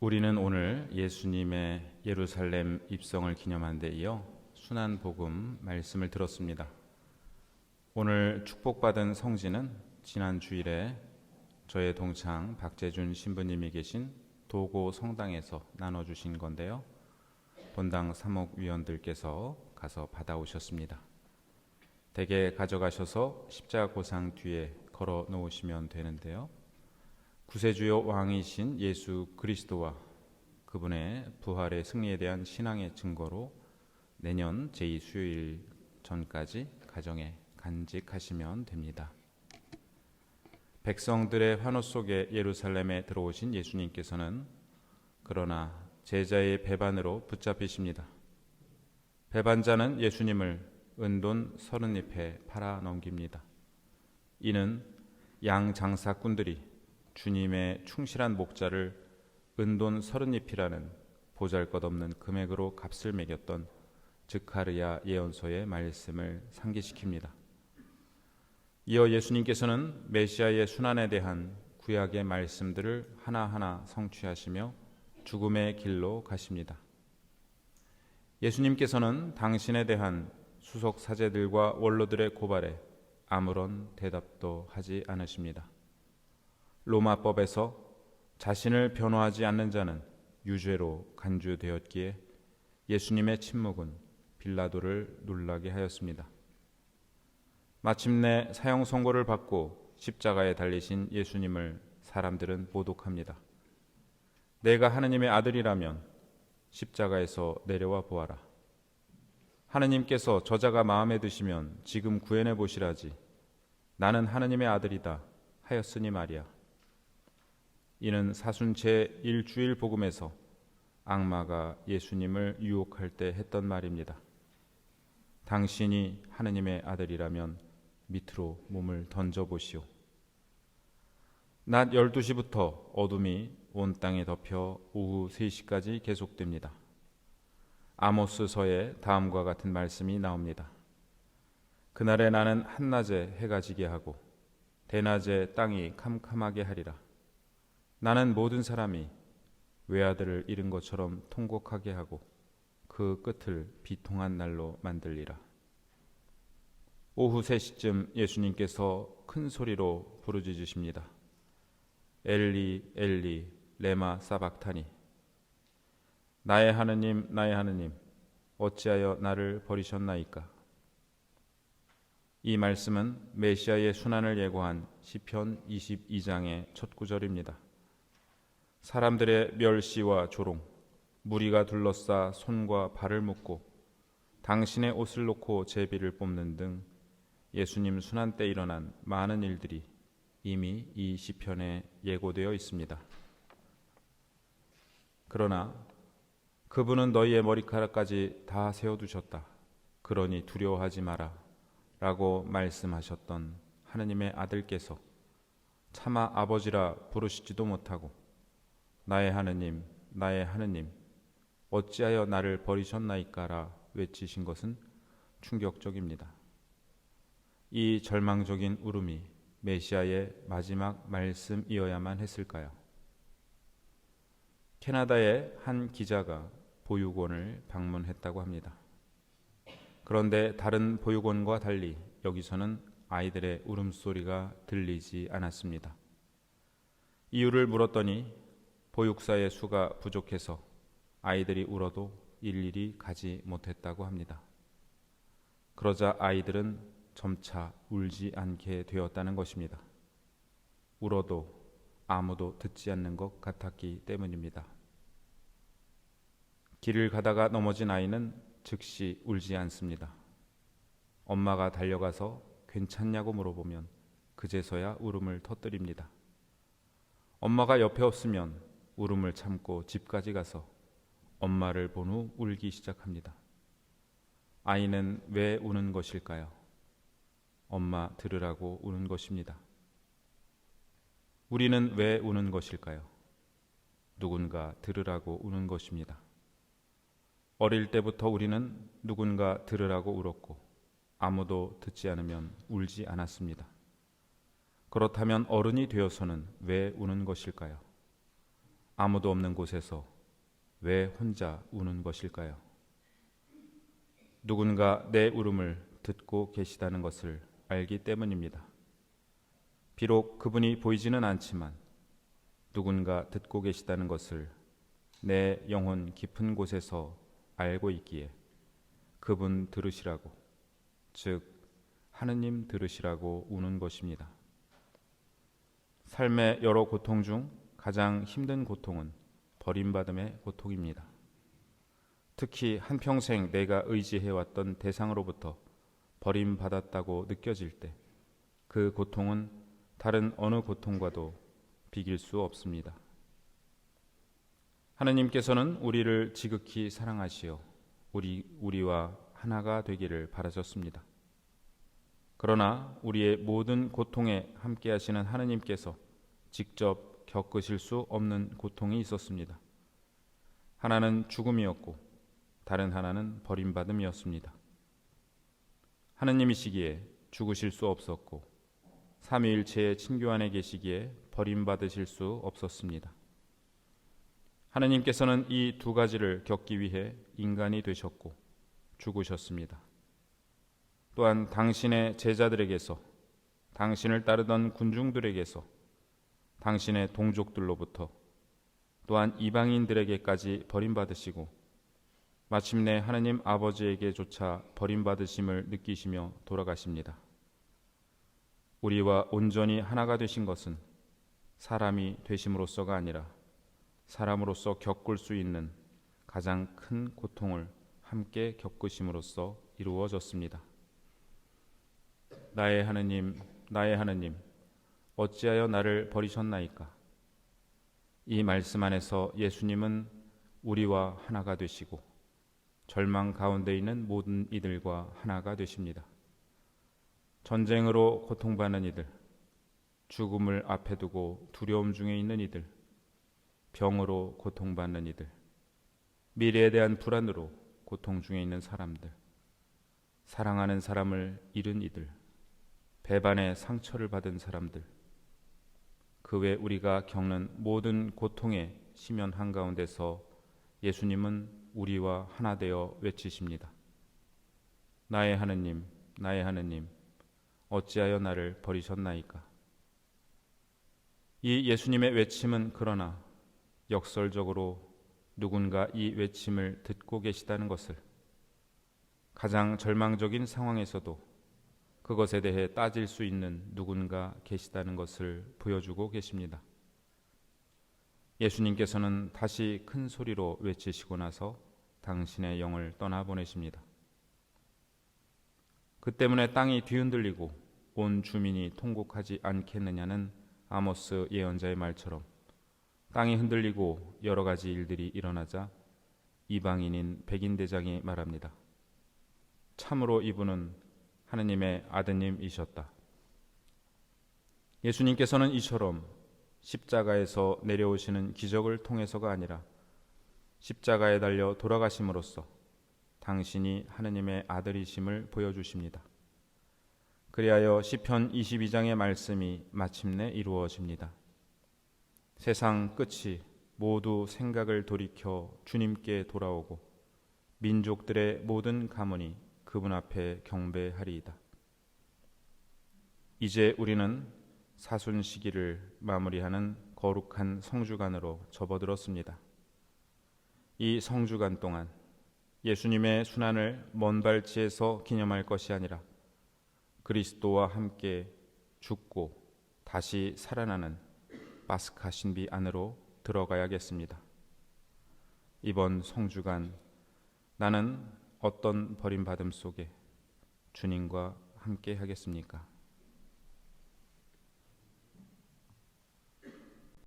우리는 오늘 예수님의 예루살렘 입성을 기념한 데 이어 순환복음 말씀을 들었습니다. 오늘 축복받은 성지는 지난 주일에 저의 동창 박재준 신부님이 계신 도고 성당에서 나눠주신 건데요. 본당 사목위원들께서 가서 받아오셨습니다. 댁에 가져가셔서 십자가 고상 뒤에 걸어 놓으시면 되는데요. 구세주요 왕이신 예수 그리스도와 그분의 부활의 승리에 대한 신앙의 증거로 내년 제2수요일 전까지 가정에 간직하시면 됩니다. 백성들의 환호 속에 예루살렘에 들어오신 예수님께서는 그러나 제자의 배반으로 붙잡히십니다. 배반자는 예수님을 은돈 30잎에 팔아 넘깁니다. 이는 양 장사꾼들이 주님의 충실한 목자를 은돈 30잎이라는 보잘것없는 금액으로 값을 매겼던 즈카르야 예언서의 말씀을 상기시킵니다. 이어 예수님께서는 메시아의 순환에 대한 구약의 말씀들을 하나하나 성취하시며 죽음의 길로 가십니다. 예수님께서는 당신에 대한 수석 사제들과 원로들의 고발에 아무런 대답도 하지 않으십니다. 로마법에서 자신을 변호하지 않는 자는 유죄로 간주되었기에 예수님의 침묵은 빌라도를 놀라게 하였습니다. 마침내 사형 선고를 받고 십자가에 달리신 예수님을 사람들은 모독합니다. 내가 하느님의 아들이라면 십자가에서 내려와 보아라. 하느님께서 저자가 마음에 드시면 지금 구해내 보시라지. 나는 하느님의 아들이다 하였으니 말이야. 이는 사순체 일주일 복음에서 악마가 예수님을 유혹할 때 했던 말입니다. 당신이 하느님의 아들이라면 밑으로 몸을 던져보시오. 낮 12시부터 어둠이 온 땅에 덮여 오후 3시까지 계속됩니다. 아모스서에 다음과 같은 말씀이 나옵니다. 그날에 나는 한낮에 해가 지게 하고 대낮에 땅이 캄캄하게 하리라. 나는 모든 사람이 외아들을 잃은 것처럼 통곡하게 하고 그 끝을 비통한 날로 만들리라. 오후 3시쯤 예수님께서 큰 소리로 부르짖으십니다. 엘리 엘리 레마 사박타니. 나의 하느님 나의 하느님 어찌하여 나를 버리셨나이까. 이 말씀은 메시아의 순환을 예고한 시편 22장의 첫 구절입니다. 사람들의 멸시와 조롱, 무리가 둘러싸 손과 발을 묶고 당신의 옷을 놓고 제비를 뽑는 등 예수님 순환 때 일어난 많은 일들이 이미 이 시편에 예고되어 있습니다. 그러나 그분은 너희의 머리카락까지 다 세워두셨다. 그러니 두려워하지 마라 라고 말씀하셨던 하느님의 아들께서 차마 아버지라 부르시지도 못하고 나의 하느님 나의 하느님 어찌하여 나를 버리셨나이까라 외치신 것은 충격적입니다. 이 절망적인 울음이 메시아의 마지막 말씀이어야만 했을까요? 캐나다의 한 기자가 보육원을 방문했다고 합니다. 그런데 다른 보육원과 달리 여기서는 아이들의 울음소리가 들리지 않았습니다. 이유를 물었더니 보육사의 수가 부족해서 아이들이 울어도 일일이 가지 못했다고 합니다. 그러자 아이들은 점차 울지 않게 되었다는 것입니다. 울어도 아무도 듣지 않는 것 같았기 때문입니다. 길을 가다가 넘어진 아이는 즉시 울지 않습니다. 엄마가 달려가서 괜찮냐고 물어보면 그제서야 울음을 터뜨립니다. 엄마가 옆에 없으면 울음을 참고 집까지 가서 엄마를 본 후 울기 시작합니다. 아이는 왜 우는 것일까요? 엄마 들으라고 우는 것입니다. 우리는 왜 우는 것일까요? 누군가 들으라고 우는 것입니다. 어릴 때부터 우리는 누군가 들으라고 울었고 아무도 듣지 않으면 울지 않았습니다. 그렇다면 어른이 되어서는 왜 우는 것일까요? 아무도 없는 곳에서 왜 혼자 우는 것일까요? 누군가 내 울음을 듣고 계시다는 것을 알기 때문입니다. 비록 그분이 보이지는 않지만 누군가 듣고 계시다는 것을 내 영혼 깊은 곳에서 알고 있기에 그분 들으시라고, 즉 하느님 들으시라고 우는 것입니다. 삶의 여러 고통 중 가장 힘든 고통은 버림받음의 고통입니다. 특히 한평생 내가 의지해왔던 대상으로부터 버림받았다고 느껴질 때 그 고통은 다른 어느 고통과도 비길 수 없습니다. 하느님께서는 우리를 지극히 사랑하시어 우리와 하나가 되기를 바라셨습니다. 그러나 우리의 모든 고통에 함께 하시는 하느님께서 직접 겪으실 수 없는 고통이 있었습니다. 하나는 죽음이었고 다른 하나는 버림받음이었습니다. 하느님이시기에 죽으실 수 없었고 삼위일체의 친교 안에 계시기에 버림받으실 수 없었습니다. 하느님께서는 이 두 가지를 겪기 위해 인간이 되셨고 죽으셨습니다. 또한 당신의 제자들에게서, 당신을 따르던 군중들에게서, 당신의 동족들로부터, 또한 이방인들에게까지 버림받으시고 마침내 하느님 아버지에게조차 버림받으심을 느끼시며 돌아가십니다. 우리와 온전히 하나가 되신 것은 사람이 되심으로써가 아니라 사람으로서 겪을 수 있는 가장 큰 고통을 함께 겪으심으로써 이루어졌습니다. 나의 하느님, 나의 하느님, 어찌하여 나를 버리셨나이까? 이 말씀 안에서 예수님은 우리와 하나가 되시고 절망 가운데 있는 모든 이들과 하나가 되십니다. 전쟁으로 고통받는 이들, 죽음을 앞에 두고 두려움 중에 있는 이들, 병으로 고통받는 이들, 미래에 대한 불안으로 고통 중에 있는 사람들, 사랑하는 사람을 잃은 이들, 배반의 상처를 받은 사람들, 그 외 우리가 겪는 모든 고통의 심연 한가운데서 예수님은 우리와 하나 되어 외치십니다. 나의 하느님, 나의 하느님, 어찌하여 나를 버리셨나이까? 이 예수님의 외침은 그러나 역설적으로 누군가 이 외침을 듣고 계시다는 것을, 가장 절망적인 상황에서도 그것에 대해 따질 수 있는 누군가 계시다는 것을 보여주고 계십니다. 예수님께서는 다시 큰 소리로 외치시고 나서 당신의 영을 떠나보내십니다. 그 때문에 땅이 뒤흔들리고 온 주민이 통곡하지 않겠느냐는 아모스 예언자의 말처럼 땅이 흔들리고 여러 가지 일들이 일어나자 이방인인 백인 대장이 말합니다. 참으로 이분은 하느님의 아드님이셨다. 예수님께서는 이처럼 십자가에서 내려오시는 기적을 통해서가 아니라 십자가에 달려 돌아가심으로써 당신이 하느님의 아들이심을 보여주십니다. 그리하여 시편 22장의 말씀이 마침내 이루어집니다. 세상 끝이 모두 생각을 돌이켜 주님께 돌아오고 민족들의 모든 가문이 그분 앞에 경배하리이다. 이제 우리는 사순 시기를 마무리하는 거룩한 성주간으로 접어들었습니다. 이 성주간 동안 예수님의 순환을 먼 발치에서 기념할 것이 아니라 그리스도와 함께 죽고 다시 살아나는 파스카 신비 안으로 들어가야겠습니다. 이번 성주간 나는 어떤 버림받음 속에 주님과 함께 하겠습니까?